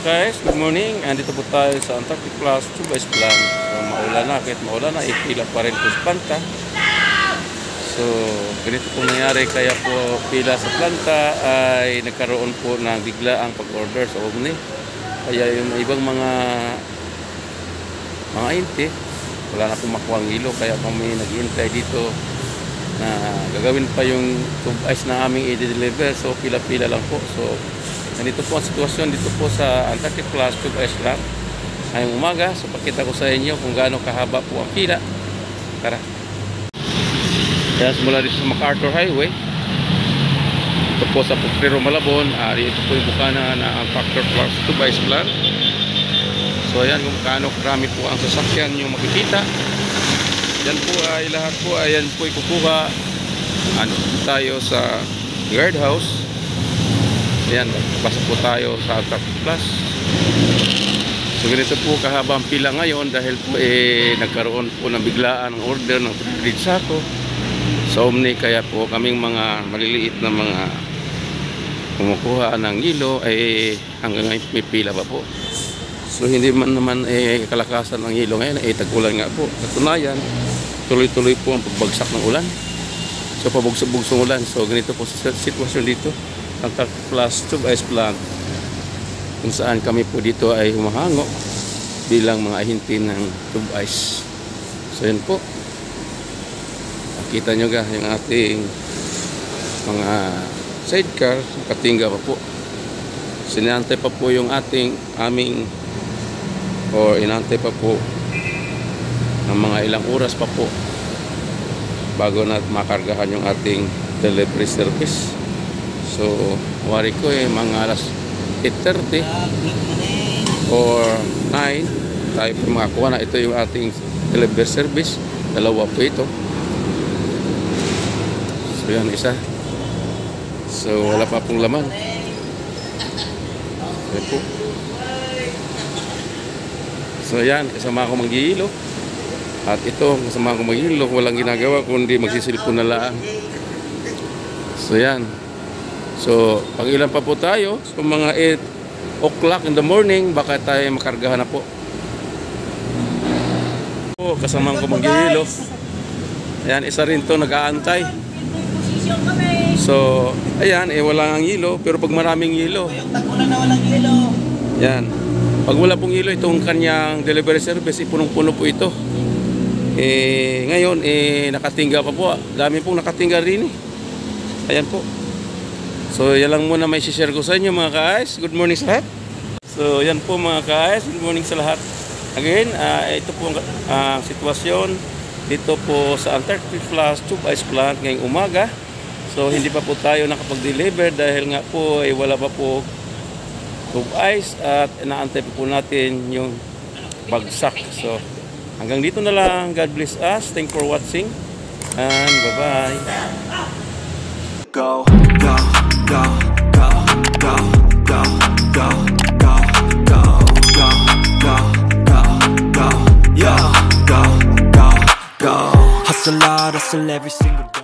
guys, good morning. Andito po tayo sa Antarctic Plus Tube Ice Plant. So, maulan na, kahit maulan na, ipila pa rin po sa planta. So, ganito po nangyari, kaya po pila sa planta ay nagkaroon po ng biglaang pag-order sa Omni. Kaya yung ibang mga inti, wala na pong makuha ang ilo, kaya kami nag-iintay dito na gagawin pa yung tube ice na aming i-deliver. So, pila-pila lang po. So, ganito po ang sitwasyon dito po sa Antarctic Plus Tube Ice Plant ngayong umaga. So pakita ko sa inyo kung gaano kahaba po ang pila. Tara. Kaya simula dito sa MacArthur Highway, ito po sa Potrero, Malabon. Ito po yung bukana na Antarctic Plus Tube Ice Plant. So ayan kung gaano karami po ang sasakyan yung makikita. Yan po ay lahat po, ayan po ay kukuha tayo sa guardhouse. Ayan, pasok po tayo sa Antarctic Plus. So ganito po kahabang pila ngayon dahil po nagkaroon po ng biglaan ng order ng grid sako sa Omni. Kaya po kaming mga maliliit na mga kumukuha ng hilo ay hanggang ngayon may pila pa po. So hindi man naman kalakasan ng hilo ngayon, tag-ulan nga po. Katunayan, tuloy-tuloy po ang pagbagsak ng ulan. So pabugso-bugsong ulan. So ganito po sa sitwasyon dito Antarctic Plus Tube Ice Plant, kung saan kami po dito ay humahango bilang mga ahinti ng tube ice. So yun po, nakita nyo ga yung ating mga sidecar, katingga pa po. Sinantay pa po yung aming inantay pa po ng mga ilang oras pa po bago na makargahan yung ating delivery service. So, wari ko mga alas 8:30 or 9 tayo po makakuha na. Ito yung ating delivery service. Dalawa po ito. So, yan isa. So, wala pa pong laman. Yan po. So, yan. Kasama ko maghihilo. At ito, kasama ko maghihilo. Walang ginagawa kundi magsisilpon na lang. So, yan. So, pag ilan pa po tayo, so mga 8 o'clock in the morning, baka tayo makargahan na po. Kasama ko maghihilo. Ayan, isa rin to nag-aantay. So, ayan, wala ang hilo, pero pag maraming hilo. Tagulan na walang hilo. Ayan. Pag wala pong hilo, itong kanyang delivery service, punong-puno po ito. Ngayon, nakatingga pa po. Dami pong nakatingga rin. Ayan po. So, yan lang muna may share ko sa inyo mga ka-ice. Good morning sa lahat. So, yan po mga ka-ice. Good morning sa lahat. Again, ito po ang sitwasyon dito po sa Antarctic Plus Tube Ice Plant ngayong umaga. So, hindi pa po tayo nakapag-deliver dahil nga po ay wala pa po tube ice at inaantay po natin yung bagsak. So, hanggang dito na lang. God bless us. Thanks for watching and bye-bye. Go, go, go, go, go, go, go, go, go, go, go, go, go, yo, go, go, go. Hustle hard, hustle every single day.